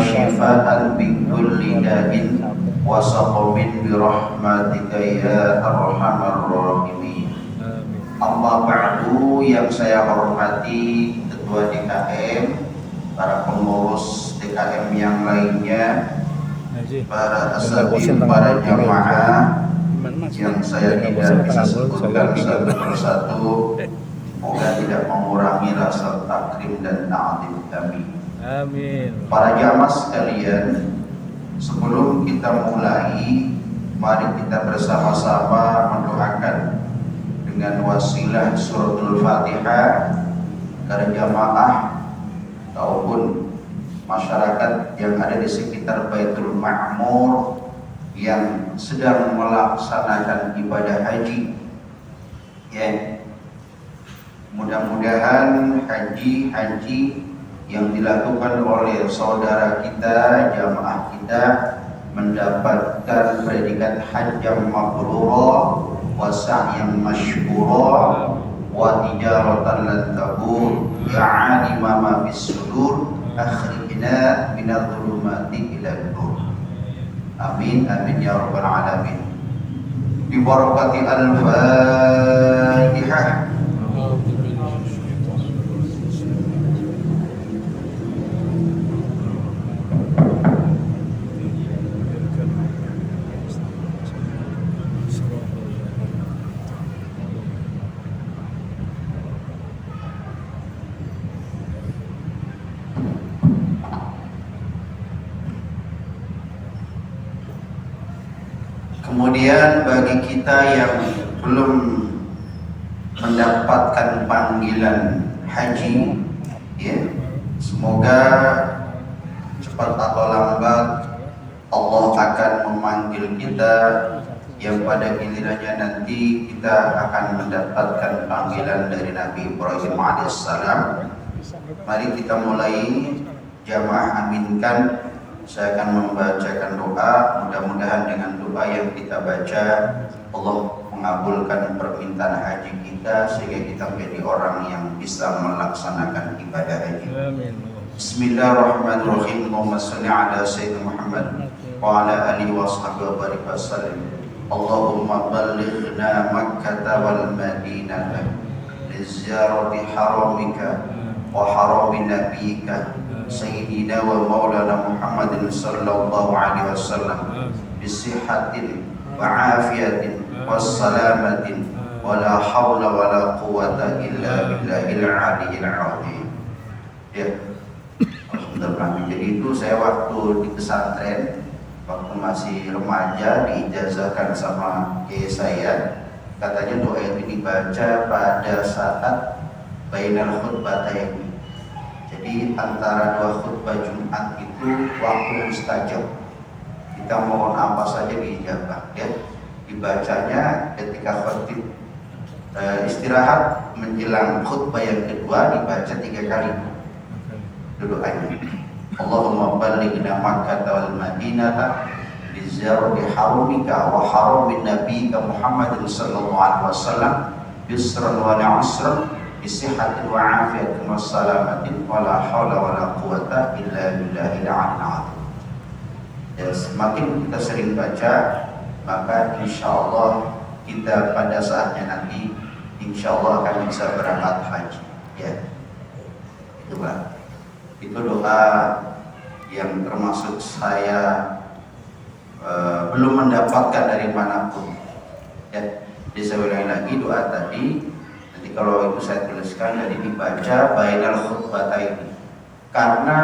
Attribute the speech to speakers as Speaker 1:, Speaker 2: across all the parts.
Speaker 1: shifaan min kulli da'in wa saqamin bi rahmatika ya arhamar rahimin. Amma ba'du, yang saya hormati Ketua DKM, para pengurus DKM yang lainnya, para asatidz, para jamaah yang saya tidak bisa sebutkan satu persatu, semoga tidak mengurangi rasa takrim dan ta'zim kami.
Speaker 2: Amin.
Speaker 1: Para jamaah sekalian, sebelum kita mulai, mari kita bersama-sama mendoakan dengan wasilah suratul Fatihah agar jamaah ataupun masyarakat yang ada di sekitar Baitul Ma'mur yang sedang melaksanakan ibadah haji, ya, mudah-mudahan haji yang dilakukan oleh saudara kita, jamaah kita, mendapatkan predikat hajjam mabrura wa sa'yan masykura wa tijaratan lan tabur ya alima ma fis sudur akhrijna minadh dhulumati ila nur. Amin amin ya rabbal alamin. Bi barakati al-Fatihah. Kemudian bagi kita yang belum mendapatkan panggilan haji, ya, semoga cepat atau lambat Allah akan memanggil kita, yang pada gilirannya nanti kita akan mendapatkan panggilan dari Nabi Ibrahim alaihissalam. Mari kita mulai, jamaah aminkan. Saya akan membacakan doa, mudah-mudahan dengan doa yang kita baca Allah mengabulkan permintaan haji kita sehingga kita menjadi orang yang bisa melaksanakan ibadah haji.
Speaker 2: Amin.
Speaker 1: Bismillahirrahmanirrahim. Allahumma shalli ala sayyidina Muhammad wa ala alihi wa sahbihi wa barik wa sallim. Allahumma ballighna Makkah wal Madinah li ziyarati haramika wa harami nabiyyika Sayyidina wa maulana Muhammadin sallallahu alaihi wasallam bisihhatin wa afiyatin wassalamatin wa la hawla wa la quwwata illa billahil aliyyil azim. Ya, alhamdulillah. Jadi itu saya waktu di pesantren, waktu masih remaja, diijazahkan sama kiai saya, katanya doa itu dibaca pada saat bainal khutbataini. Jadi antara dua khutbah Jumat itu waktu mustajab, kita mohon apa saja diijabah, ya. Dibacanya ketika khatib istirahat menjelang khutbah yang kedua, dibaca 3 kali doanya. Allahumma ballighna Makkah wal Madinah bi ziyarati harumika wa haramin nabiyyika Muhammadin sallallahu alaihi wasallam yusran wa la usran bisihhatin wa afiyatin wa salamatin wa la hawla wa la quwwata illa billahil aliyyil. Ya, semakin kita sering baca, maka insyaallah kita pada saatnya nanti insyaallah akan bisa berangkat haji, ya. Itu Pak. Itu doa yang termasuk saya belum mendapatkan dari manapun, ya. Jadi saya ulangi lagi doa tadi. Kalau itu saya tuliskan, jadi dibaca bainal khutbataini, karena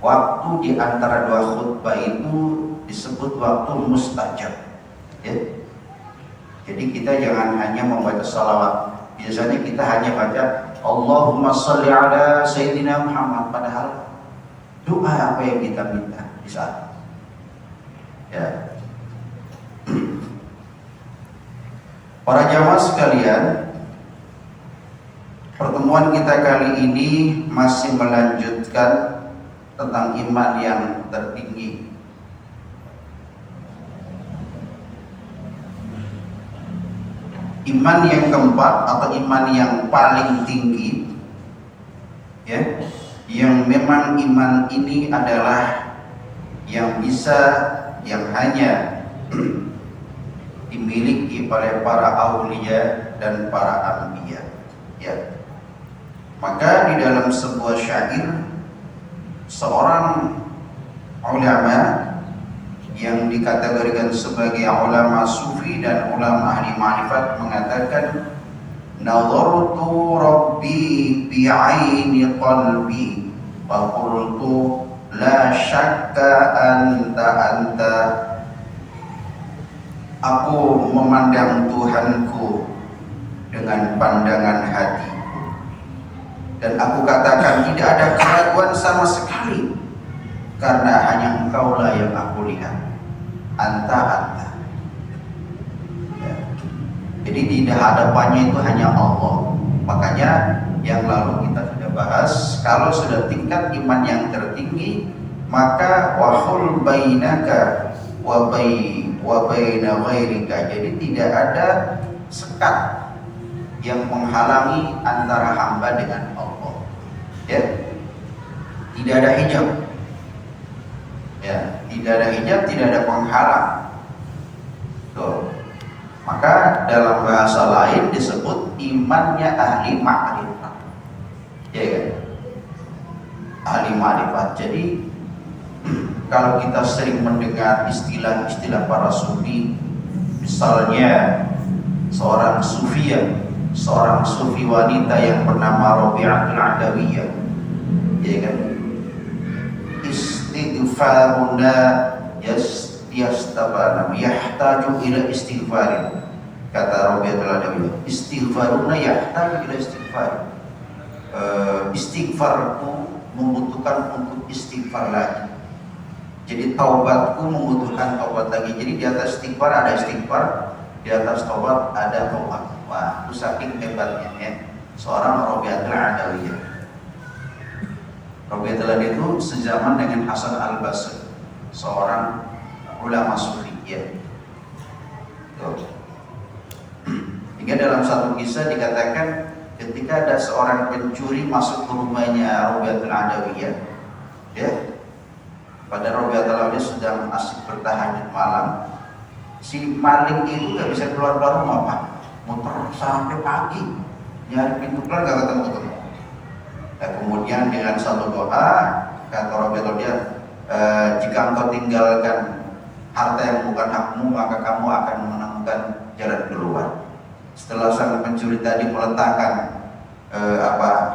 Speaker 1: waktu di antara dua khutbah itu disebut waktu mustajab, ya. Jadi kita jangan hanya membaca salawat. Biasanya kita hanya baca Allahumma sholli ala sayyidina Muhammad, padahal doa apa yang kita minta di saat, ya. Para jamaah sekalian, pertemuan kita kali ini masih melanjutkan tentang iman yang tertinggi. Iman yang keempat atau iman yang paling tinggi, ya, yang memang iman ini adalah yang hanya dimiliki oleh para aulia dan para anbiya. Ya. Maka di dalam sebuah syair, seorang ulama yang dikategorikan sebagai ulama sufi dan ulama ahli ma'rifat mengatakan, nazartu rabbi bi'aini qalbi wa qultu la syakka anta. Aku memandang Tuhanku dengan pandangan hati, dan aku katakan tidak ada keraguan sama sekali, karena hanya Engkaulah yang aku lihat. Anta. Ya. Jadi di hadapannya itu hanya Allah. Makanya yang lalu kita sudah bahas, kalau sudah tingkat iman yang tertinggi, maka wahul bainaka wa baina ghairika. Jadi tidak ada sekat yang menghalangi antara hamba dengan Allah. Ya. Tidak ada hijab. Ya, tidak ada hijab, tidak ada penghalang. Tuh. Maka dalam bahasa lain disebut imannya ahli ma'rifat. Ya kan? Ahli ma'rifat. Jadi kalau kita sering mendengar istilah-istilah para sufi, misalnya seorang sufi wanita yang bernama Rabi'atul Adawiyah, ya kan? Istighfaruna yahtaju ila istighfarin. Kata Rabi'atul Adawiyah, istighfaruna yahtaju ila istighfar. Istighfarku membutuhkan untuk istighfar lagi. Jadi taubatku membutuhkan taubat lagi. Jadi di atas istighfar ada istighfar, di atas taubat ada taubat. Wah, itu saking hebatnya ya seorang Rabi'atul Adawiyah. Rabi'atul Adawiyah itu sezaman dengan Hasan al-Basri, seorang ulama sufi ya. Hingga dalam satu kisah dikatakan ketika ada seorang pencuri masuk ke rumahnya Rabi'atul Adawiyah, ya, pada Rabi'atul Adawiyah sedang asik bertahajud malam, si maling itu gak bisa keluar rumah Pak, muter sampai pagi, nyari pintu keluar gak ketemu. Dan kemudian dengan satu doa kata Rabi'atul Adawiyah, jika engkau tinggalkan harta yang bukan hakmu, maka kamu akan menemukan jalan keluar. Setelah sang pencuri tadi meletakkan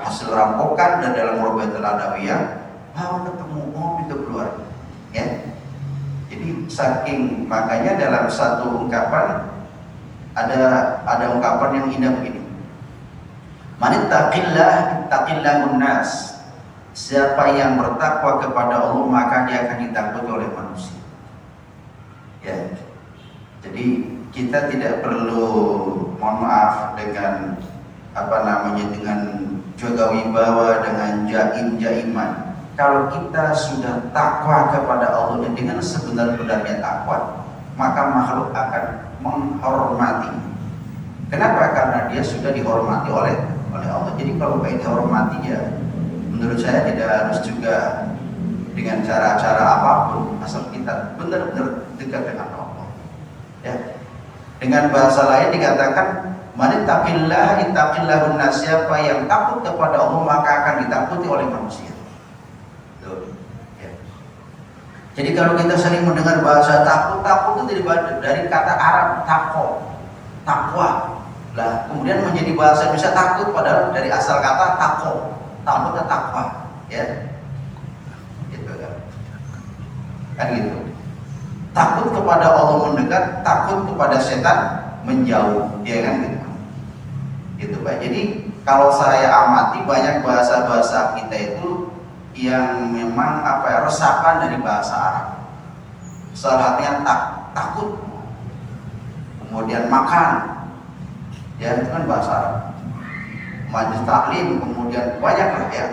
Speaker 1: hasil rampokan dan dalam Rabi'atul Adawiyah, ketemu pintu keluar, ya. Jadi saking, makanya dalam satu ungkapan ada ungkapan yang indah begini. Manittaqillah ittaqillahun nas. Siapa yang bertakwa kepada Allah maka dia akan ditakuti oleh manusia. Ya. Jadi kita tidak perlu, mohon maaf, dengan dengan jaga wibawa, dengan jaiman. Kalau kita sudah takwa kepada Allah dan dengan sebenar-benarnya takwa, maka makhluk akan menghormati. Kenapa? Karena dia sudah dihormati oleh Allah. Jadi kalau baik dihormati, ya menurut saya tidak harus juga dengan cara-cara apapun, asal kita benar-benar dekat dengan Allah. Ya. Dengan bahasa lain dikatakan, manittaqillah ittaqillahun nas. Siapa yang takut kepada Allah maka akan ditakuti oleh manusia. Jadi kalau kita sering mendengar bahasa takut itu dari kata Arab takwa. Lah kemudian menjadi bahasa Indonesia takut, padahal dari asal kata takwa, ya. Gitu kan gitu. Takut kepada Allah mendekat, takut kepada setan menjauh, ya kan gitu. Gitu Pak. Jadi kalau saya amati banyak bahasa-bahasa kita itu yang memang resapan dari bahasa Arab. Salah satunya takut, kemudian makan, ya itu kan bahasa Arab. Majlis taklim, kemudian banyak lah ya.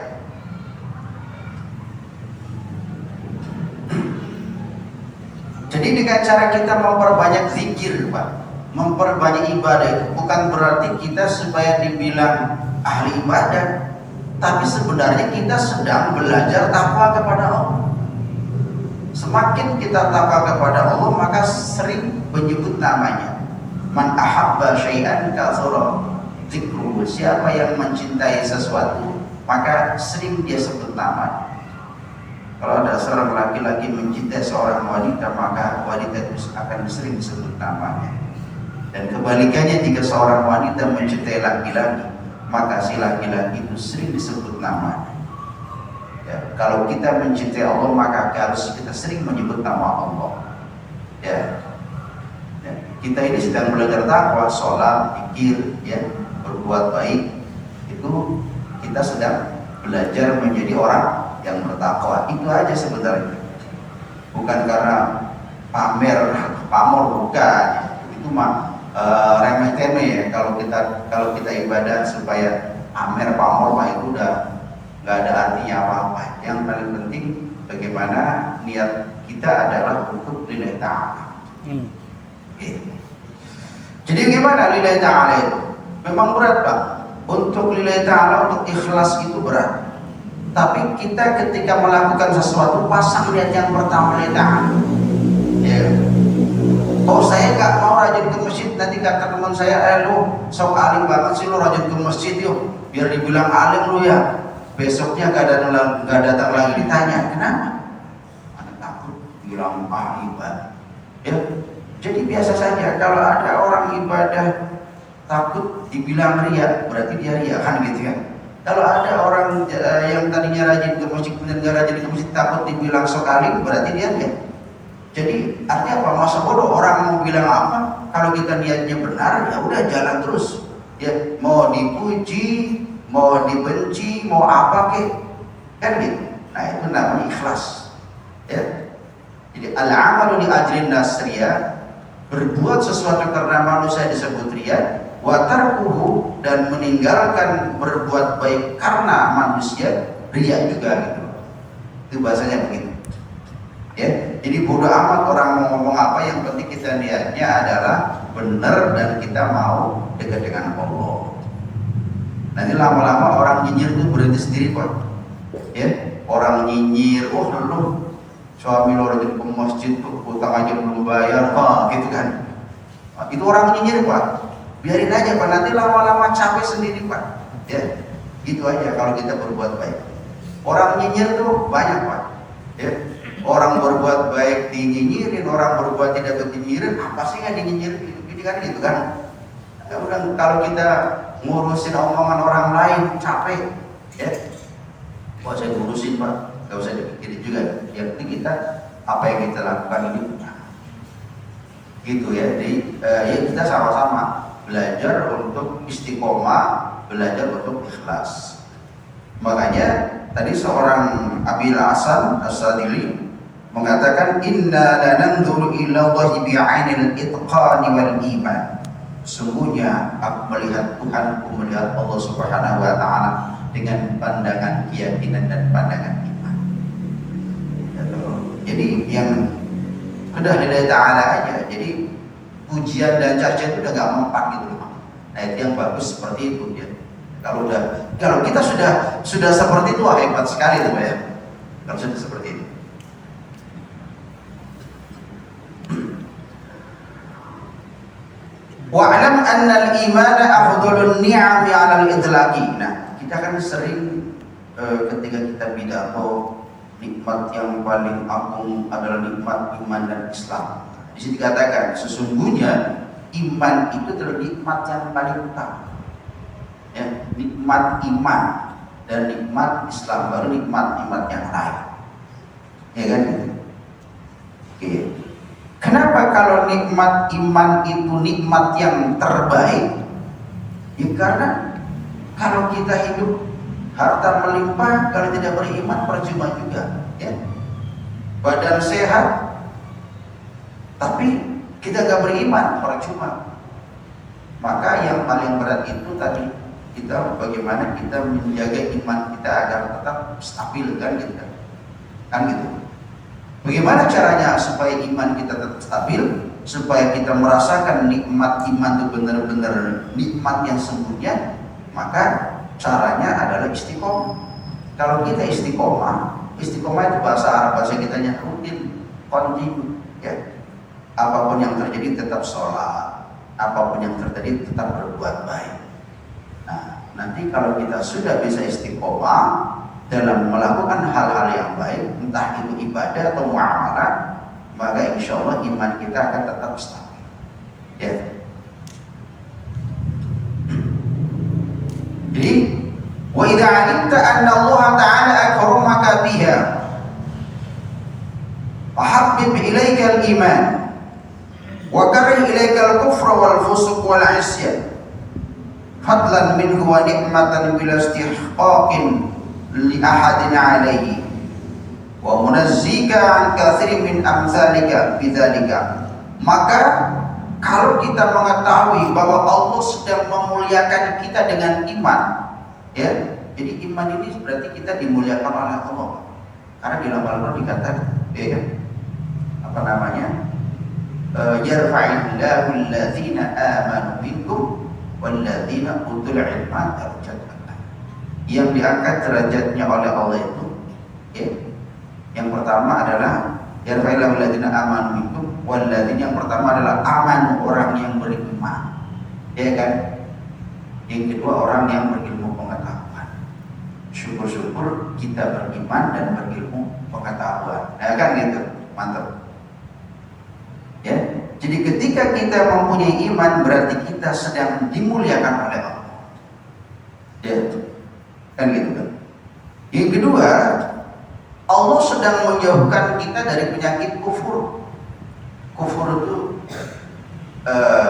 Speaker 1: Jadi dengan cara kita memperbanyak zikir Pak, memperbanyak ibadah itu bukan berarti kita supaya dibilang ahli ibadah, tapi sebenarnya kita sedang belajar takwa kepada Allah. Semakin kita takwa kepada Allah, maka sering menyebut namanya. Man ahabba syai'an katsura dzikruhu. Siapa yang mencintai sesuatu, maka sering dia sebut nama. Kalau ada seorang laki-laki mencintai seorang wanita, maka wanita itu akan sering disebut namanya. Dan kebalikannya, jika seorang wanita mencintai laki-laki, maka si laki-laki itu sering disebut namanya. Ya, kalau kita mencintai Allah, maka harus kita sering menyebut nama Allah. Ya. Ya, kita ini sedang belajar takwa, sholat, zikir, ya, berbuat baik. Itu kita sedang belajar menjadi orang yang bertakwa. Itu aja sebenarnya. Bukan karena pamor, bukan. Itu mah remeh-temeh ya. Kalau kita ibadah supaya pamor mah itu udah nggak ada artinya apa-apa. Yang paling penting bagaimana niat kita adalah untuk lillahi ta'ala. Jadi gimana lillahi ta'ala itu? Memang berat Pak. Untuk lillahi ta'ala, untuk ikhlas itu berat. Tapi kita ketika melakukan sesuatu, pasang niat yang pertama lillahi ta'ala. Ya. Oh, saya nggak mau rajin ke masjid, nanti kata teman saya, lu sok alim banget sih lu rajin ke masjid yuk, biar dibilang alim lu ya. Besoknya gak datang lagi, ditanya kenapa? Anak takut bilang ibadah. Ya, jadi biasa saja. Kalau ada orang ibadah takut dibilang riya, berarti dia riya, kan gitu kan? Kalau ada orang yang tadinya rajin ke masjid kemudian gak rajin ke masjid, takut dibilang sok alim, berarti dia riya. Jadi artinya apa? Masa bodoh orang mau bilang apa? Kalau kita niatnya benar, ya udah jalan terus. Ya, mau dipuji, mau dibenci, mau apa kek, kan gitu. Nah itu namanya ikhlas. Ya. Jadi al-amalu li ajrin nasriya, berbuat sesuatu karena manusia disebut riya, wa tarkuhu, dan meninggalkan berbuat baik karena manusia riya juga gitu. Itu bahasanya begitu. Ya. Jadi bodoh amat orang mau ngomong apa, yang penting kita niatnya adalah benar dan kita mau dekat dengan Allah. Nanti lama-lama orang nyinyir itu berhenti sendiri Pak. Ya, orang nyinyir, oh lu suami lo rajin ke masjid tuh, utang aja belum bayar, gitu kan. Itu orang nyinyir Pak. Biarin aja Pak, nanti lama-lama capek sendiri Pak. Ya, gitu aja kalau kita berbuat baik. Orang nyinyir tuh banyak Pak. Ya, orang berbuat baik dinyinyirin, orang berbuat tidak dinyinyirin, apa sih nggak dinyinyirin? Ini kan gitu kan. Ya udah, kalau kita ngurusin omongan orang lain capek, ya. Wah saya ngurusin Pak, nggak usah dipikirin juga. Yang penting kita apa yang kita lakukan ini benar. Gitu ya. Jadi ya kita sama-sama belajar untuk istiqomah, belajar untuk ikhlas. Makanya tadi seorang Abil Hasan As-Sadili mengatakan inna lananzuru ila Allahi bi'ainil itqani wal iman. Sungguhnya aku melihat Tuhan, aku melihat Allah Subhanahu wa ta'ala dengan pandangan keyakinan dan pandangan iman. Jadi yang sudah lillahi ta'ala aja. Jadi pujian dan cacian itu udah gak mempan gitu loh. Nah itu yang bagus seperti itu ya. Kalau kita sudah seperti itu, hebat sekali tuh ya. Kalau sudah seperti itu. Wa'lam anna al-imana afdhalun ni'ami 'ala al-idlaqi. Nah, kita kan sering ketika kita pidato, nikmat yang paling agung adalah nikmat iman dan Islam. Di sini dikatakan sesungguhnya iman itu adalah nikmat yang paling utama. Ya, nikmat iman dan nikmat Islam, baru nikmat-nikmat yang lain. Ya kan? Oke. Kenapa kalau nikmat iman itu nikmat yang terbaik? Ya karena kalau kita hidup harta melimpah, kalau tidak beriman percuma juga, ya. Badan sehat, tapi kita nggak beriman, percuma. Maka yang paling berat itu tadi, kita bagaimana kita menjaga iman kita agar tetap stabil, kan gitu kan gitu. Bagaimana caranya supaya iman kita tetap stabil, supaya kita merasakan nikmat iman itu benar-benar nikmat yang sempurna? Maka caranya adalah istiqomah. Kalau kita istiqomah itu bahasa Arab, bahasa kitanya rutin. kontinu, ya. Apapun yang terjadi tetap sholat, apapun yang terjadi tetap berbuat baik. Nah, nanti kalau kita sudah bisa istiqomah dalam melakukan hal-hal yang baik, entah itu ibadah atau muamalah, maka insya Allah iman kita akan tetap stabil. Ya. Jadi, wa idza 'alimta anna Allah Ta'ala akramaka biha, fahabbib ilaika al-iman wa karih ilaika al-kufra wal fusuq wal 'isyan fadlan minhu wa ni'matan bila istihqaqin li ahadin 'alaihi wa munazzika 'an katsirin min amsalika bidzalika. Maka kalau kita mengetahui bahwa Allah sedang memuliakan kita dengan iman, ya, jadi iman ini berarti kita dimuliakan oleh Allah. Karena di dalam Al-Quran dikatakan, ya, apa namanya, yarfa'illahu alladzina amanu minkum walladzina utul ilma darajatan. Yang diangkat derajatnya oleh Allah itu, ya, yang pertama adalah yarfa'illahu alladzina amanu minkum walladzina, yang pertama adalah aman, orang yang beriman, ya kan. Yang kedua orang yang berilmu pengetahuan. Syukur-syukur kita beriman dan berilmu pengetahuan, ya kan gitu, mantap. Ya, jadi ketika kita mempunyai iman berarti kita sedang dimuliakan oleh Allah. Ya, kan gitu kan. Yang kedua, Allah sedang menjauhkan kita dari penyakit kufur. Kufur itu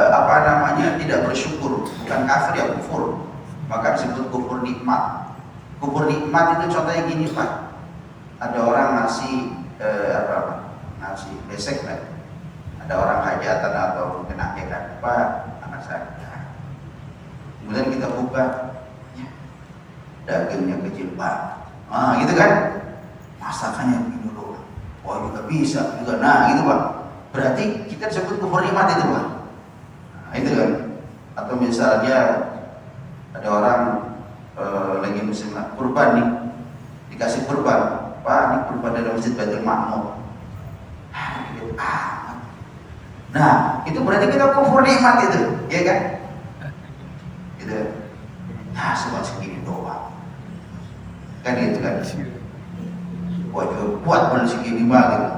Speaker 1: apa namanya, tidak bersyukur, bukan kafir ya, kufur. Maka disebut kufur nikmat. Kufur nikmat itu contohnya gini Pak, ada orang ngasih ngasih besek lah, ada orang hajatan atau mungkin akikah, Pak anak saya, kemudian kita buka, ya, dagingnya kecil Pak, gitu kan, masakannya begini dulu, wah juga bisa juga, nah gitu Pak. Berarti kita disebut kufur nikmat itu Pak. Nah, itu kan. Atau misalnya ada orang lagi musim kurban nih, dikasih kurban, Pak ini kurban dari Masjid Baitul Ma'mur. Nah, itu berarti kita kufur nikmat itu, ya kan? Gitu. Nah, cuma segini doang. Kan gitu kan. Waduh, buat beli segini mah gitu.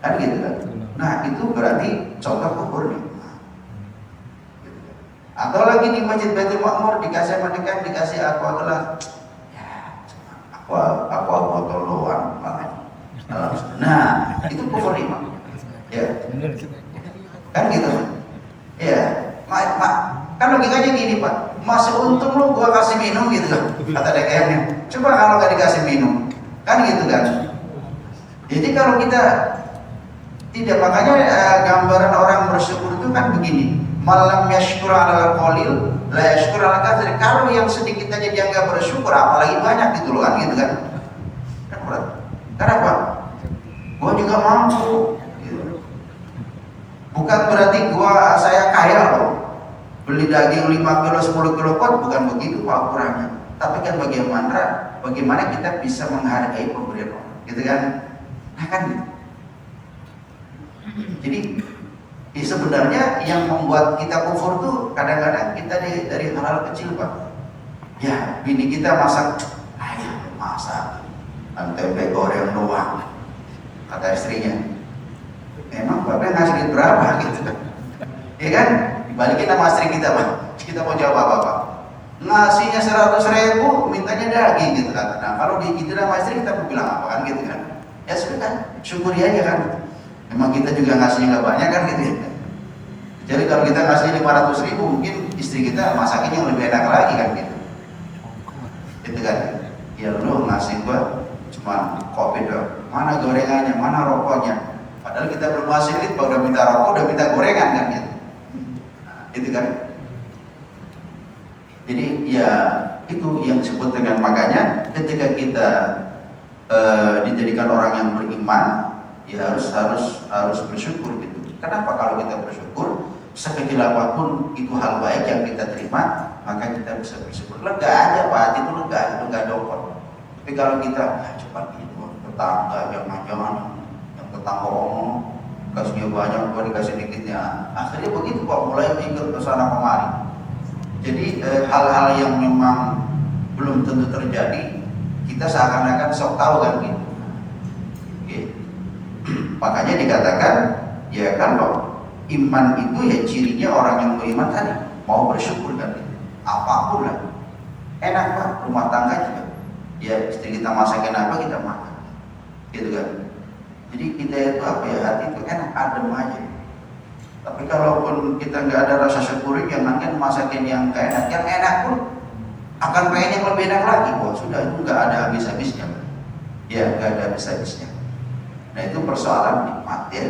Speaker 1: Kan gitu kan. Nah, itu berarti contoh kufur nikmat. Gitu kan. Atau lagi di Masjid Baitul Ma'mur dikasih makan, dikasih aqua gelas. Ya, aqua botol doang. Nah, itu kufur nikmat. Ya, kan gitu, ya, kan logikanya gini Pak, masih untung lu gua kasih minum gitu kan, kata DKM-nya. Coba kalau gak dikasih minum, kan gitu kan. Jadi kalau kita tidak, makanya gambaran orang bersyukur itu kan begini, malam yashkur ala qalil, la yashkur ala katsir. Kalau yang sedikit aja dia nggak bersyukur, apalagi banyak gitu loh kan, gitu kan. Kan berat. Kenapa? Gua juga mampu. Bukan berarti saya kaya loh, beli daging 5 kilo 10 kilo pot, bukan begitu Pak ukurannya. Tapi kan bagaimana kita bisa menghargai pemberian orang, gitu kan? Nah kan gitu. Jadi sebenarnya yang membuat kita kufur tuh kadang-kadang kita dari hal-hal kecil Pak. Ya, bini kita masak, ayo masak, tempe goreng doang, kata istrinya. Emang Bapak ngasih duit berapa gitu kan? Ya kan? Dibalikin sama istri kita Pak. Kita mau jawab apa-apa. Ngasihnya 100.000, mintanya daging gitu kan. Nah kalau gitu sama istri kita mau bilang apa kan gitu kan? Ya sudah kan, syukuri aja kan. Emang kita juga ngasihnya nggak banyak kan gitu ya. Jadi kalau kita ngasihnya 500.000, mungkin istri kita masakin yang lebih enak lagi kan gitu. Gitu kan? Ya lu ngasih gua cuma kopi doang. Mana gorengannya, mana rokoknya? Padahal kita belum ngasih duit, udah minta rokok, udah minta gorengan kan gitu. Nah, itu kan. Jadi ya itu yang disebut dengan, makanya ketika kita dijadikan orang yang beriman, ya harus bersyukur gitu. Kenapa? Kalau kita bersyukur, sekecil apapun itu hal baik yang kita terima, maka kita bisa bersyukur. Lega aja Pak, itu lega dongkol. Tapi kalau kita coba gitu, tetangga jangan
Speaker 2: tetangga omong kasihnya banyak, gua dikasih dikitnya. Akhirnya begitu kok, mulai ikut ke sana kemari. Jadi hal-hal yang memang belum tentu terjadi, kita seakan-akan sok tahu kan gitu. Oke. Makanya dikatakan ya kalau iman itu ya cirinya orang yang beriman tadi mau bersyukur kan gitu. Apapun lah. Enak Pak, rumah tangga juga. Ya istri kita masakin apa kita makan. Gitu kan. Jadi kita itu apa ya, hati itu enak, adem aja. Tapi kalaupun kita nggak ada rasa syukur, jangankan masakin yang enak, yang enak pun akan pengen yang lebih enak lagi. Wah sudah, itu nggak ada habis-habisnya. Ya nggak ada habis-habisnya. Nah itu persoalan nikmat ya.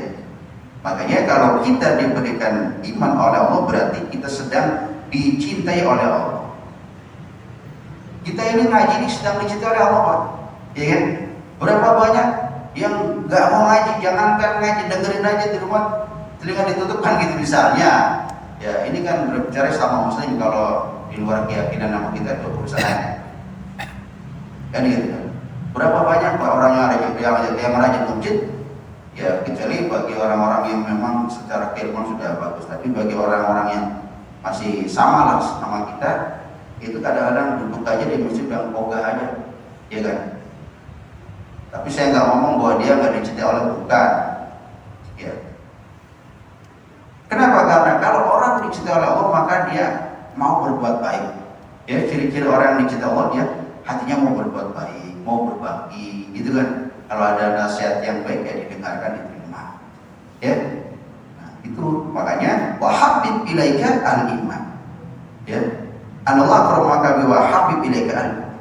Speaker 2: Makanya kalau kita diberikan iman oleh Allah, berarti kita sedang dicintai oleh Allah. Kita ini ngaji ini sedang dicintai oleh Allah Pak. Ya kan? Berapa banyak yang nggak mau ngaji, jangankan ngaji, dengerin aja di rumah, telinga ditutup kan gitu misalnya. Ya ini kan berbicara sama muslim, kalau di luar keyakinan nama kita itu urusan kan gitu kan. Berapa banyak Pak orang yang rajin masjid, ya kecuali bagi orang-orang yang memang secara keilmuan sudah bagus, tapi bagi orang-orang yang masih sama lah sama kita, itu kadang-kadang duduk aja di masjid dan ogah aja, ya kan. Tapi saya nggak ngomong bahwa dia nggak dicintai oleh, bukan. Ya. Kenapa? Karena kalau orang dicintai oleh Allah maka dia mau berbuat baik. Ya, ciri-ciri orang yang dicintai Allah, dia hatinya mau berbuat baik, mau berbagi, gitu kan. Kalau ada nasihat yang baik ya didengarkan, diterima. Ya. Nah, itu makanya wa habib ilaika al-iman. Ya. Anallahu akramaka bi wa habib ilaika al-iman.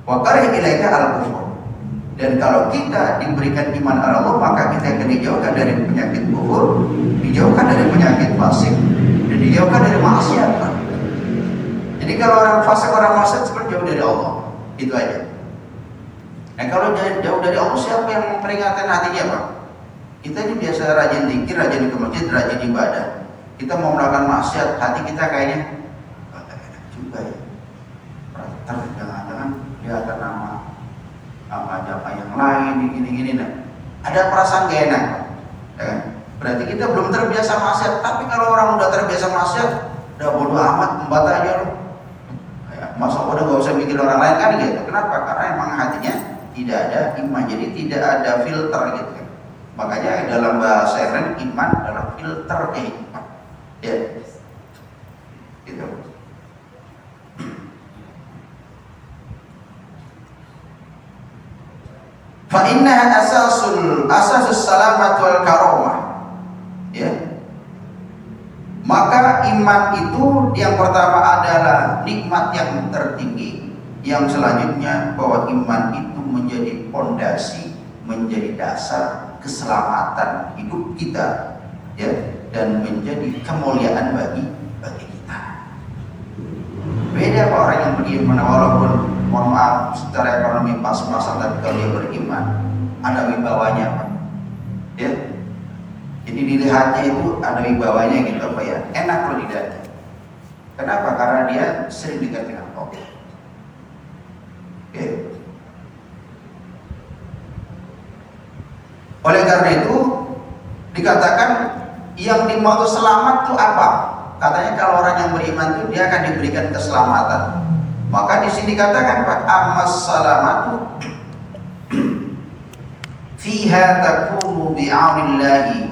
Speaker 2: Wa karih ilaika al-kufur. Dan kalau kita diberikan iman oleh Allah, maka kita akan dijauhkan dari penyakit kufur, dijauhkan dari penyakit fasik, dan dijauhkan dari maksiat. Jadi kalau orang fasik, orang maksiat sebenarnya jauh dari Allah, itu aja. Nah kalau jauh dari Allah, siapa yang memperingatkan hatinya Pak? Kita ini biasa rajin zikir, rajin ke masjid, rajin ibadah. Kita mau melakukan maksiat, hati kita kayaknya enak juga ya. Jangan-jangan dia akan nama apa yang lain, gini-gini. Nah, ada perasaan gak enak, ya kan? Berarti kita belum terbiasa maksiat. Tapi kalau orang udah terbiasa maksiat, udah bodo amat, membaca aja loh. Ya, masa udah gak usah mikir orang lain kan gitu. Kenapa? Karena emang hatinya tidak ada iman, jadi tidak ada filter gitu kan. Makanya dalam bahasa yang iman adalah filter iman. Ya, gitu. Fa innaha asasus salamat wal karomah. Ya. Maka iman itu yang pertama adalah nikmat yang tertinggi. Yang selanjutnya bahwa iman itu menjadi pondasi, menjadi dasar keselamatan hidup kita, ya, dan menjadi kemuliaan bagi kita. Beda Pak orang yang beriman, walaupun mohon maaf secara ekonomi pas-pasan, tapi kalau dia beriman ada wibawanya Pak. Ya. Jadi dilihatnya itu ada wibawanya gitu Pak ya. Enak loh dilihatnya. Kenapa? Karena dia sering dekat dengan Allah. Oke. Oleh karena itu dikatakan yang dimau selamat itu apa? Katanya kalau orang yang beriman itu dia akan diberikan keselamatan. Maka di sini dikatakan Pak, ammas salamatu fiha takunu bi'aunillahi.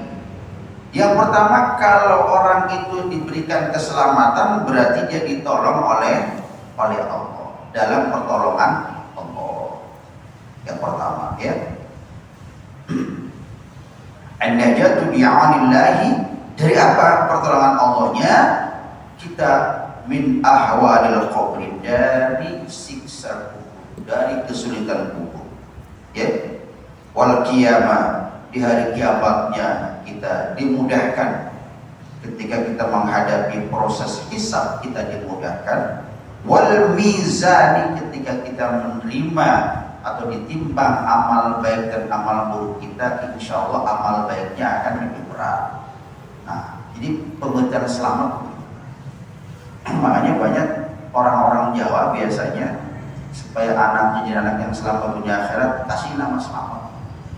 Speaker 2: Yang pertama, kalau orang itu diberikan keselamatan berarti dia ditolong oleh Allah, dalam pertolongan Allah. Yang pertama ya. An-najatu bi'aunillahi, dari apa pertolongan Allahnya? Kita min ahwalil qabri, dari siksa kubur, dari kesulitan kubur, ya. Wal qiyamah, di hari kiamatnya kita dimudahkan. Ketika kita menghadapi proses hisab kita dimudahkan. Wal mizani, ketika kita menerima atau ditimbang amal baik dan amal buruk kita, insya Allah amal baiknya akan lebih berat. Nah, jadi pengertian selamat. Makanya banyak orang-orang Jawa biasanya supaya anaknya jadi anak yang selamat dunia akhirat, kasih nama selamat.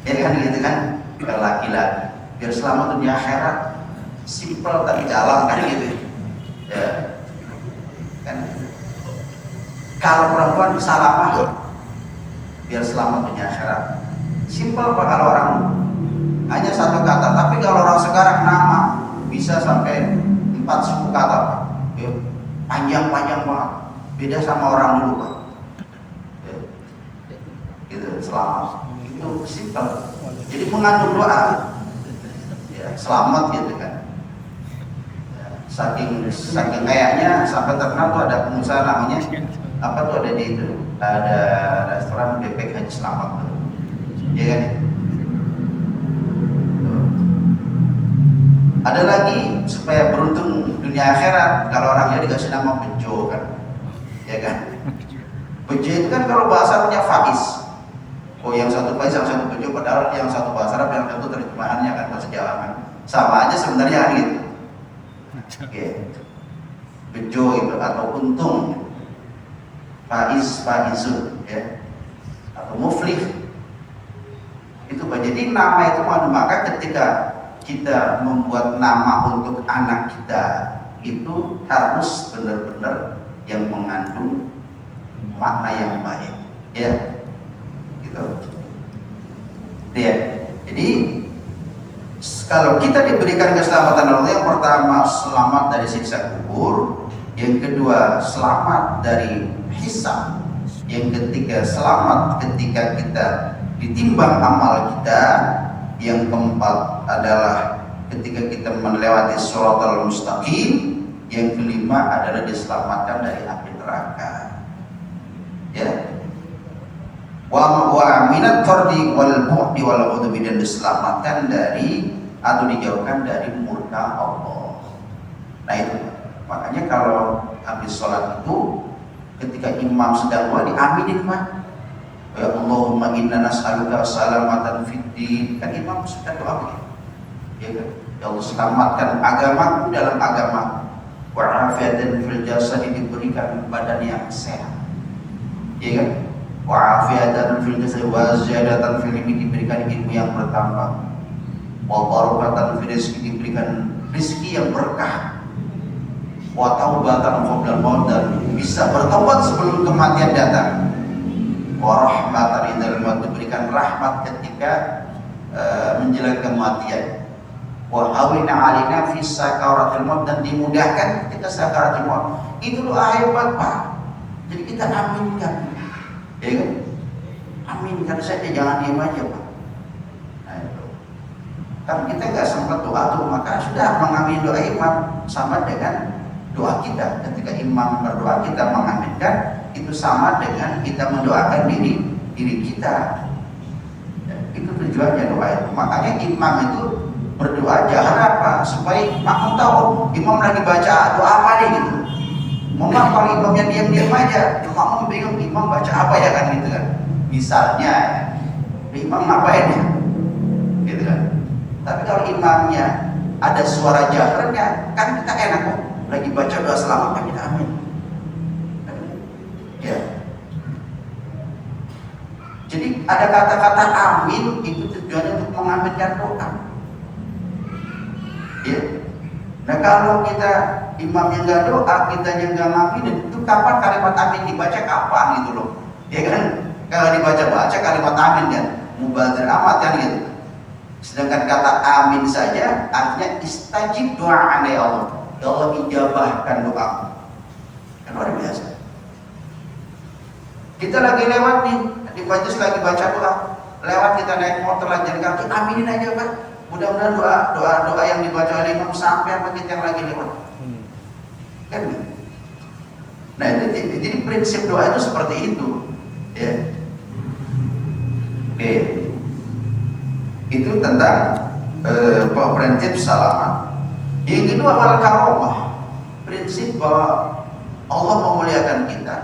Speaker 2: Ya kan gitu kan?
Speaker 1: ke laki-laki biar selamat dunia akhirat. Simple tapi dalam kan gitu ya kan. Kalau perempuan salamah biar selamat dunia akhirat. Simple pak kalau orang hanya satu kata, tapi kalau orang sekarang nama bisa sampai 4 suku kata pak ya, panjang-panjang banget, beda sama orang dulu pak ya. Gitu selamat itu simple, jadi mengandung doa ya, selamat gitu kan. Saking kayaknya sampai terkenal tuh ada pengusaha namanya apa tuh, ada di itu ada restoran bebek Haji Selamat tuh, ya kan. Tuh. Ada lagi supaya beruntung dunia akhirat, kalau orangnya dikasih nama Bejo kan, ya kan. Bejo itu kan kalau bahasa punya Faiz. Oh yang satu Faiz, yang satu Bejo, padahal yang satu bahasa Arab, yang satu terjemahannya kan bahasa Jawa kan. Sama aja sebenarnya kan gitu. Okay. Bejo itu atau untung, Faiz, Faizun ya, atau Muflih itu Pak. Jadi nama itu maka ketika kita membuat nama untuk anak kita itu harus benar-benar yang mengandung makna yang baik ya gitu ya. Jadi kalau kita diberikan keselamatan Allah, yang pertama selamat dari siksa kubur, yang kedua selamat dari hisab, yang ketiga selamat ketika kita ditimbang amal kita, yang keempat adalah ketika kita melewati shiratal mustaqim, yang kelima adalah diselamatkan dari api neraka ya. Wa minat fardi wal bu'di wal ghadabi, dan diselamatkan dari atau dijauhkan dari murka Allah. Nah itu makanya kalau habis sholat itu ketika imam sedang doa diaminin pak. Ya Allahumma inna nas'aluka salamatan fid din, kan imam sudah doa begitu ya kan. Ya Allah selamatkan agamaku dalam agama, wa afiatan fil jasad, diberikan badan yang sehat ya kan. Wa afiatan fil jasad wa ziyadatan fil ilmi, diberikan ilmu yang bertambah. Wa barakatan fil rizqi, diberikan rezeki yang berkah. Wa taubatan qabla maut, dan bisa bertobat sebelum kematian datang. Wa rahmatan indal maut, diberikan rahmat ketika menjelang kematian. Wa hawina alina fi sakaratil maut, dan dimudahkan ketika sakaratul maut. Itu doa hebat pak. Jadi kita aminkan ya kan, aminkan saja, jangan diam aja pak. Nah itu kan kita nggak sempat doa tuh, maka sudah mengamini doa imam sama dengan doa kita. Ketika imam berdoa kita mengaminkan, itu sama dengan kita mendoakan diri kita ya, itu tujuannya doa itu. Makanya imam itu berdoa jangan apa, supaya makmum tahu imam lagi baca doa apa nih gitu. Memang kalau imamnya diam-diam aja, makmum bingung imam baca apa ya kan gitu kan. Misalnya imam ngapain ya gitu kan. Tapi kalau imamnya ada suara jahrnya, kan kita enak kok. Lagi baca doa selamat kan kita amin. Ya. Jadi ada kata-kata amin itu tujuannya untuk mengaminkan doa. Ya. Nah kalau kita imamnya nggak doa, kita yang nggak ngamin, itu kapan kalimat amin dibaca, kapan gitu loh. Ya kan? Kalau dibaca-baca kalimat amin kan mubazir amat kan gitu. Sedangkan kata amin saja artinya istajib doa ya Allah. Ya Allah ijabahkan doa. Kan luar biasa. Kita lagi lewat nih, di majlis lagi baca doa, lewat kita naik motor lagi jalan kaki, aminin aja pak. Mudah-mudahan doa yang dibaca oleh imam sampai apa kita yang lagi lewat. Kan? Nah itu jadi prinsip doa itu seperti itu. Ya. Oke. Itu tentang prinsip salaman. Yang kedua wal karomah, prinsip bahwa Allah memuliakan kita.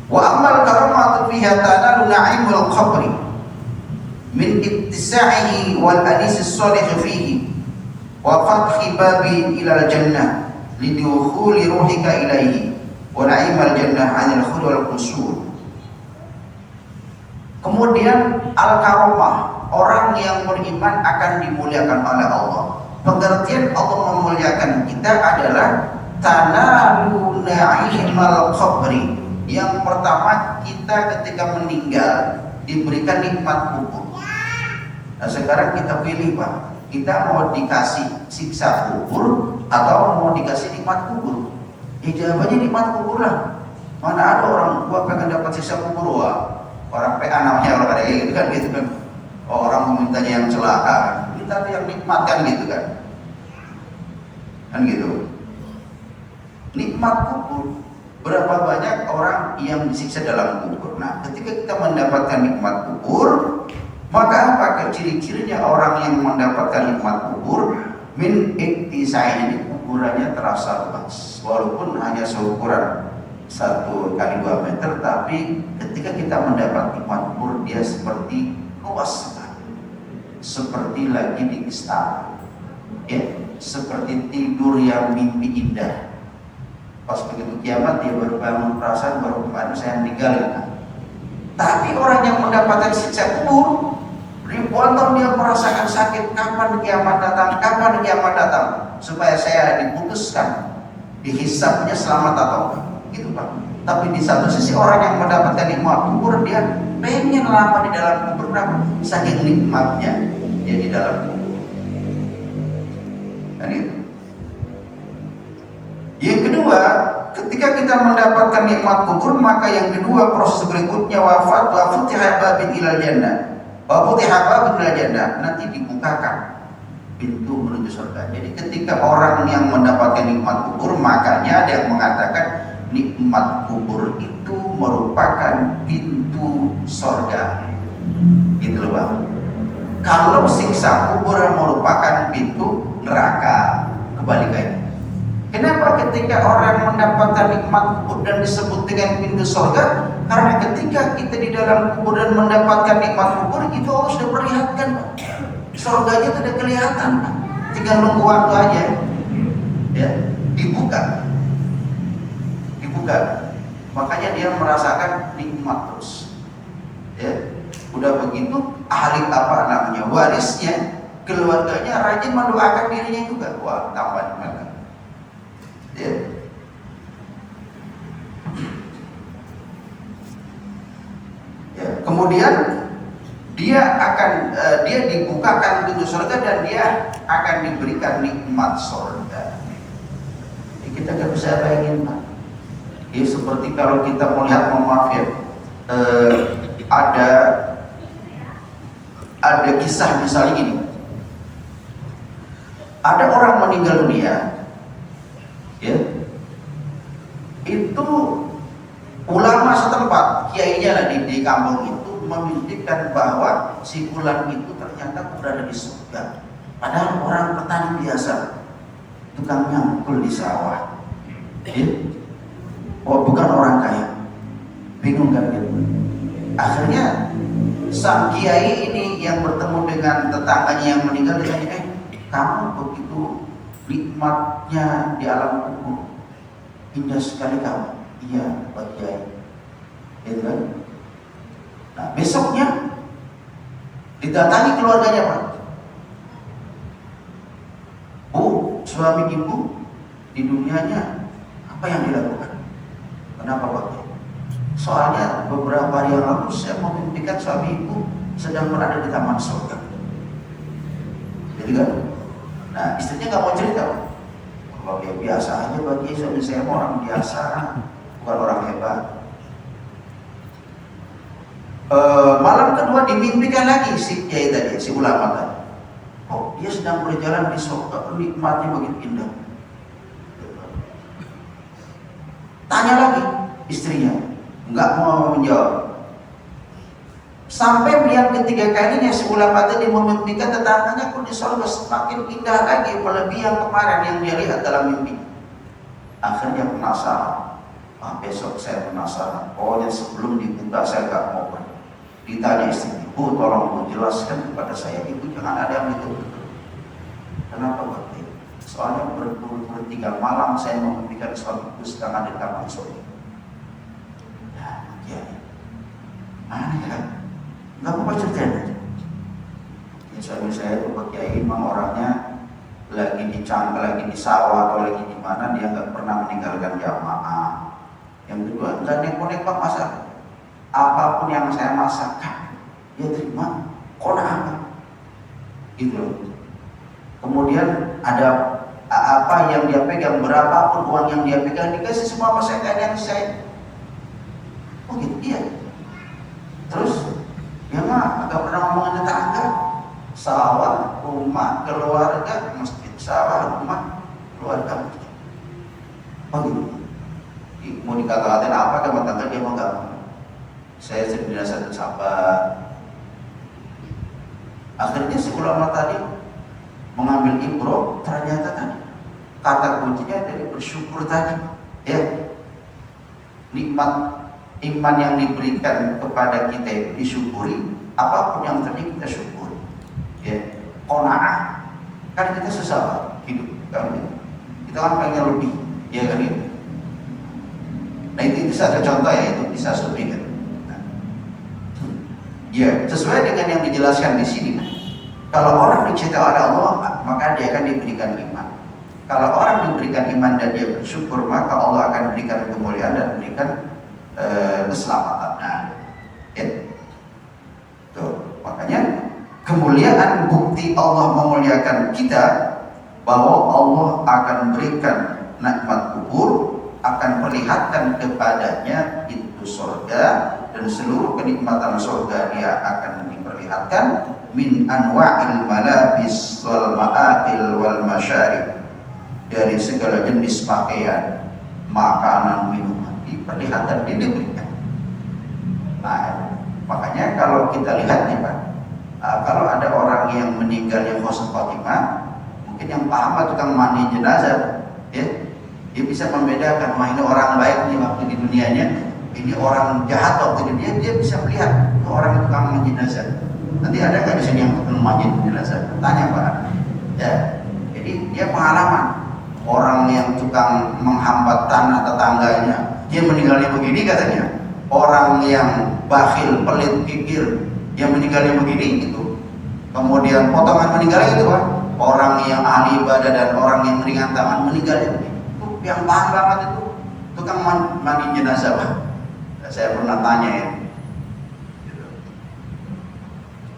Speaker 1: Wa amal karamatu fiha tanalu na'imul qabri min ittisa'ihi wal anisis salih fihi wa fathi babi ilal jannah lidukhuli ruhika ilaihi wa na'imal jannah 'anil khuld wal qusur. Kemudian al-karamah,
Speaker 2: orang yang beriman akan dimuliakan oleh Allah. Pengertian Allah memuliakan kita adalah tanalu na'imal qabri. Yang pertama, kita ketika meninggal diberikan nikmat kubur. Nah sekarang kita pilih Pak, kita mau dikasih siksa kubur atau mau dikasih nikmat kubur? Ya jawabannya nikmat kubur lah. Mana ada orang gua pengen dapat siksa kubur, wah orang PA namanya orang ada gitu kan. Orang memintanya yang celaka, kita yang nikmat kan gitu kan gitu. Nikmat kubur, berapa banyak orang yang disiksa dalam kubur. Nah ketika kita mendapatkan nikmat kubur, maka apa ciri-cirinya orang yang mendapatkan nikmat kubur? Min iktisain, ini kuburannya terasa luas, walaupun hanya seukuran 1 kali 2 meter, tapi ketika kita mendapat nikmat kubur dia seperti luas sekali, seperti lagi di istana, ya, seperti tidur yang mimpi indah. Pas begitu kiamat dia baru bangun, perasaan baru kemarin saya meninggal gitu. Tapi orang yang mendapatkan siksa kubur, ribuan tahun dia merasakan sakit, kapan kiamat datang, supaya saya diputuskan, dihisabnya selamat atau enggak, gitu Pak. Tapi di satu sisi orang yang mendapatkan nikmat kubur, dia pengen lama di dalam kubur, kenapa? Saking nikmatnya dia di dalam kubur. Dan itu. Yang kedua, ketika kita mendapatkan nikmat kubur, maka yang kedua proses berikutnya wafat wa futiha babin ilal jannah. Wa futiha babin ilal jannah, nanti dibukakan pintu menuju surga. Jadi ketika orang yang mendapatkan nikmat kubur, makanya ada yang mengatakan nikmat kubur itu merupakan pintu surga. Gitu loh Bang. Kalau siksa kubur merupakan pintu neraka, kebalikannya. Kenapa ketika orang mendapatkan nikmat kubur dan disebut dengan pintu surga? Karena ketika kita di dalam kubur dan mendapatkan nikmat kubur, itu Allah sudah perlihatkan, surganya sudah kelihatan, tinggal nunggu waktu aja, ya, dibuka. Makanya dia merasakan nikmat terus, ya. Udah begitu ahli apa namanya warisnya, keluarganya rajin mendoakan dirinya juga, wah tambah nikmat. Ya. Ya, kemudian dia dibukakan pintu surga dan dia akan diberikan nikmat surga. Jadi kita nggak bisa bayangin Pak. Ya, seperti kalau kita melihat, mohon maaf ya, ada kisah misalnya gini. Ada orang meninggal dunia, ya, itu ulama setempat, kiainya di kampung itu memimpikan bahwa si fulan itu ternyata berada di surga. Padahal orang petani biasa, tukang nyangkul di sawah, ya. Oh, bukan orang kaya, bingung kan gitu. Akhirnya sang kiai ini yang bertemu dengan tetangganya yang meninggal, ditanya, kamu begitu nikmatnya di alam kubur, indah sekali kamu. Iya Pak Kiai, gitu kan? Nah besoknya didatangi keluarganya Pak. Bu, suami ibu di dunianya apa yang dilakukan? Kenapa Pak Kiai? Soalnya beberapa hari yang lalu saya memimpikan suami ibu sedang berada di taman surga. Jadi kan? Nah istrinya nggak mau cerita. Kalau dia biasa aja bagi suami saya orang biasa, bukan orang hebat. Malam kedua dimimpikan lagi si kiai tadi, si ulama tadi. Oh dia sedang berjalan di surga, nikmatnya begitu indah. Tanya lagi istrinya, nggak mau menjawab. Sampai yang ketiga kalinya si ulama tadi memimpikan tetangganya kok di surga semakin indah lagi melebihi yang kemarin yang dia lihat dalam mimpi. Akhirnya penasaran. Besok saya penasaran. Pokoknya sebelum dibuka saya nggak mau pergi. Ditanya istri, Bu tolong Bu jelaskan kepada saya, Ibu jangan ada yang itu. Kenapa Pak? Soalnya berturut-turut 3 malam saya memimpikan suamiku sedang ada di taman surga. Ya, mana ya? Nggak apa-apa ceritain aja.
Speaker 1: Suami saya itu Pak Kiai memang orangnya lagi di Cangkal, lagi di sawah atau lagi di mana dia nggak pernah meninggalkan jamaah. Yang kedua, nggak nek-nek Pak masak. Apapun yang saya masakkan, dia terima. Qanaah. Gitu loh. Kemudian ada apa yang dia pegang, berapapun uang yang dia pegang dikasih semua masakannya saya. Oh gitu, iya. Terus dia mah agak pernah ngomongin tetangga, sawah, rumah, keluarga, masjid, sawah, rumah, keluarga. Oh gitu. Mau dikata-katain apa ke tetangga dia mah enggak. Saya sendiri satu sabar. Akhirnya si ulama tadi mengambil ibrah, ternyata tadi kata kuncinya dari bersyukur tadi, ya. Nikmat iman yang diberikan kepada kita itu disyukuri, apapun yang terjadi kita syukuri, ya. Qanaah, kan kita susah hidup, kan gitu. Kita kan pengen lebih, ya kan gitu. Nah itu satu contoh ya, itu bisa lebih kan. Nah, ya sesuai dengan yang dijelaskan di sini. Kalau orang dicintai oleh Allah, maka dia akan diberikan iman. Kalau orang diberikan iman dan dia bersyukur, maka Allah akan berikan kemuliaan dan berikan keselamatan. Nah, ya. Tuh, makanya kemuliaan bukti Allah memuliakan kita, bahwa Allah akan berikan nikmat kubur, akan perlihatkan kepadanya itu surga, dan seluruh kenikmatan surga dia akan diperlihatkan min anwa'il malabis wal ma'akil wal masyarib, dari segala jenis pakaian, makanan, minuman diperlihatkan, diberikan. Nah, makanya kalau kita lihat nih Pak, kalau ada orang yang meninggal yang husnul khotimah, mungkin yang paham lah tukang mandi jenazah, ya, dia bisa membedakan, wah ini orang baik nih waktu di dunianya, ini orang jahat waktu di dunia, dia bisa melihat orang itu tukang mandi jenazah. Nanti ada nggak di sini yang tukang mandi jenazah? Tanya Pak. Ya, jadi dia pengalaman. Orang yang tukang menghambat tanah tetangganya, dia meninggalnya begini katanya. Orang yang bakhil, pelit, kikir, dia meninggalnya begini gitu. Kemudian potongan meninggalnya itu Pak. Orang yang ahli ibadah dan orang yang ringan tangan meninggalnya begini. Itu yang paham banget itu tukang mandi jenazah Pak. Saya pernah tanya ya.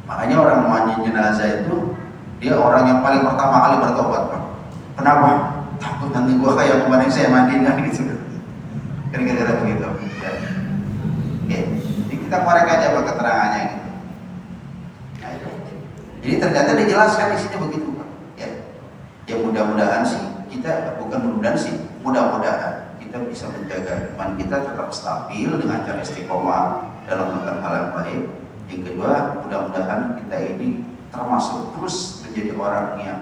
Speaker 1: Makanya orang mandi jenazah itu dia orang yang paling pertama kali bertobat Pak. Kenapa? Takut nanti gua kayak kemarin saya mandiin kan gitu. Kira-kira begitu. Ya. Oke. Jadi kita korek aja Pak keterangannya gitu. Nah, itu. Jadi ternyata dijelaskan di sini begitu Pak. Ya. Ya mudah-mudahan sih kita, bukan mudah-mudahan sih, mudah-mudahan kita bisa menjaga iman kita tetap stabil dengan cara istiqomah dalam melakukan hal yang baik. Yang kedua, mudah-mudahan kita ini termasuk terus menjadi orang yang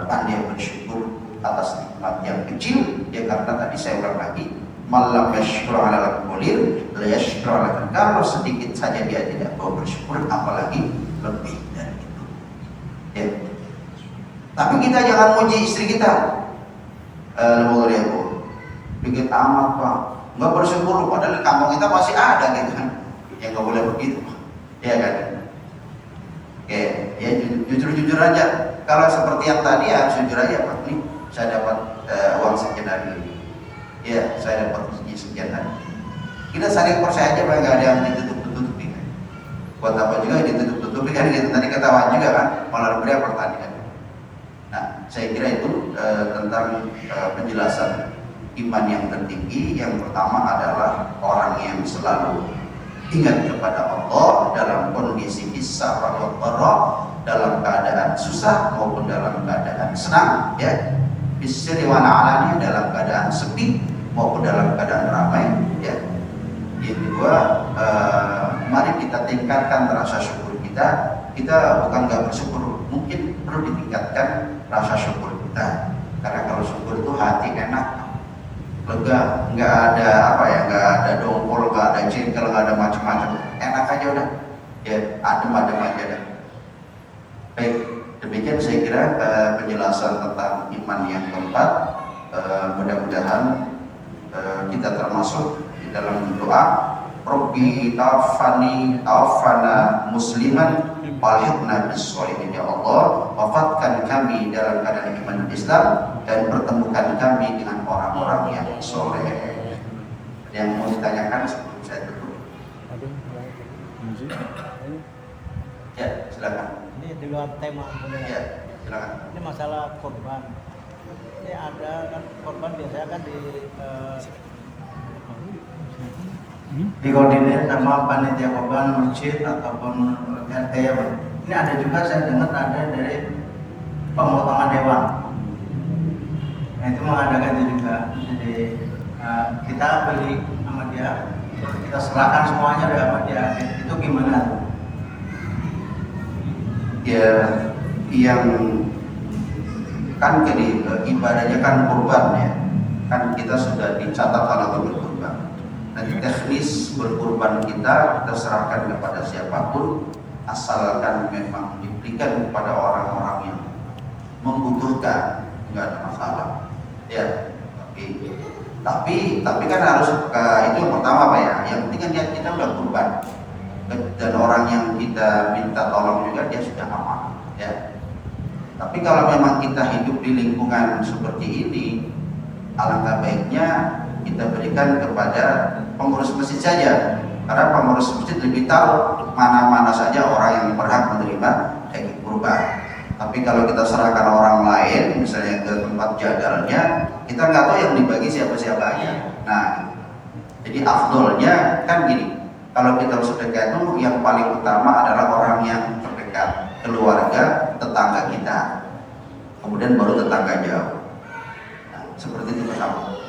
Speaker 1: pandai bersyukur atas nikmat yang kecil, ya, karena tadi saya ulang lagi, malam yashkur ala al-qulir la yashkur ala, kalau sedikit saja dia tidak mau bersyukur, apalagi lebih dari itu, ya. Tapi kita jangan muji istri kita, ya Bu, dikit amat Pak, nggak bersyukur, padahal di kampung kita masih ada gitu kan, ya nggak boleh begitu, ya kan. Oke, ya jujur-jujur aja. Kalau seperti yang tadi ya harus jujur aja Pak, nih saya dapat uang sekian hari ini, ya saya dapat rezeki sekian hari. Kita saling percaya aja Pak, nggak ada yang ditutup-tutupi kan. Buat apa juga ditutup-tutupi kan, gitu. Tadi ketahuan juga kan, malah beliau pertandingan. Nah, saya kira itu tentang penjelasan iman yang tertinggi. Yang pertama adalah orang yang selalu ingat kepada Allah dalam kondisi bisa wa dalam keadaan susah maupun dalam keadaan senang, ya. Bisri wa alani, dalam keadaan sepi maupun dalam keadaan ramai, ya. Yang kedua, mari kita tingkatkan rasa syukur kita. Kita bukan nggak bersyukur, mungkin perlu ditingkatkan rasa syukur kita. Karena kalau syukur itu hati enak, lega, nggak ada apa ya, nggak ada dongkol, nggak ada jengkel, nggak ada macam-macam, enak aja udah, ya, adem-adem aja dah. Baik, demikian saya kira penjelasan tentang iman yang keempat. Mudah-mudahan kita termasuk di dalam doa Rabbi tawaffana musliman walhiqna bis-sholihin. Ya Allah, wafatkan kami dalam keadaan iman dan Islam dan pertemukan kami dengan orang-orang yang soleh. Yang mau ditanyakan sebelum saya tutup? Ya, silakan.
Speaker 3: Ini di luar tema sebenarnya.
Speaker 1: Ya, silakan.
Speaker 3: Ini masalah korban. Ini ada kan korban biasanya kan dikoordinir sama panitia korban masjid ataupun RT ya Pak. Ini ada juga saya dengar ada dari pemotongan hewan. Nah itu mengadakan itu juga. Jadi kita beli sama dia, kita serahkan semuanya dari sama dia. Itu gimana tuh?
Speaker 1: Ya, yang kan jadi ibadahnya kan kurban ya, kan kita sudah dicatat kalau berkurban. Nanti teknis berkurban kita serahkan kepada siapapun, asalkan memang diberikan kepada orang-orang yang membutuhkan, nggak ada masalah. Ya, tapi kan harus itu yang pertama Pak ya. Yang penting kan niat kita udah kurban, dan orang yang kita minta tolong juga dia sudah aman. Ya. Tapi kalau memang kita hidup di lingkungan seperti ini, alangkah baiknya kita berikan kepada pengurus masjid saja, karena pengurus masjid lebih tahu mana-mana saja orang yang berhak menerima daging kurban. Tapi kalau kita serahkan orang lain, misalnya ke tempat jagalnya, kita nggak tahu yang dibagi siapa-siapa aja. Nah, jadi afdolnya kan gini, kalau kita bersedekah itu yang paling utama adalah orang yang terdekat, keluarga, tetangga kita, kemudian baru tetangga jauh. Nah, seperti itu bersama.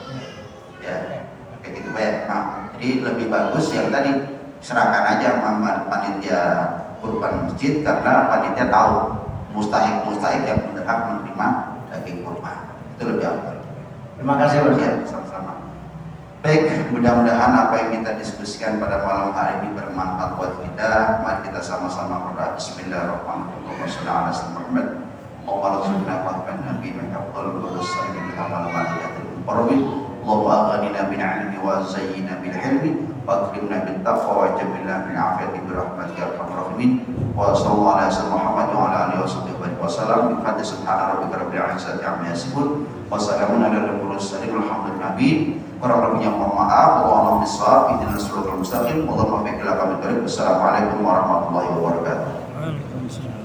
Speaker 1: Ya, kayak gitu Pak. Nah, jadi lebih bagus yang tadi serahkan aja sama panitia kurban masjid, karena panitia tahu mustahik yang berhak menerima daging kurban. Itu lebih bagus.
Speaker 3: Terima kasih Pak.
Speaker 1: Ya, sama-sama. Baik, mudah-mudahan apa yang kita diskusikan pada malam hari ini bermanfaat buat kita. Mari kita sama-sama berdoa. Bismillahirrahmanirrahim. Allahumma aghnina bil ilmi wa zayyina bil hilmi wa akrimna bit taqwa wa jamilna bil afiyati bi rahmatika ya arhamar rahimin. Wa sallallahu ala sayyidina Muhammad wa ala alihi wa sallam. Bi fadli subhana rabbika rabbil izzati amma yasifun wa salamun ala al mursalin walhamdulillahi. Kurang lebihnya mohon maaf. Allahumma bissawab, ihdinas siratal mustaqim. Allahumma biqil aqwamit thoriq. Wassalamualaikum warahmatullahi wabarakatuh.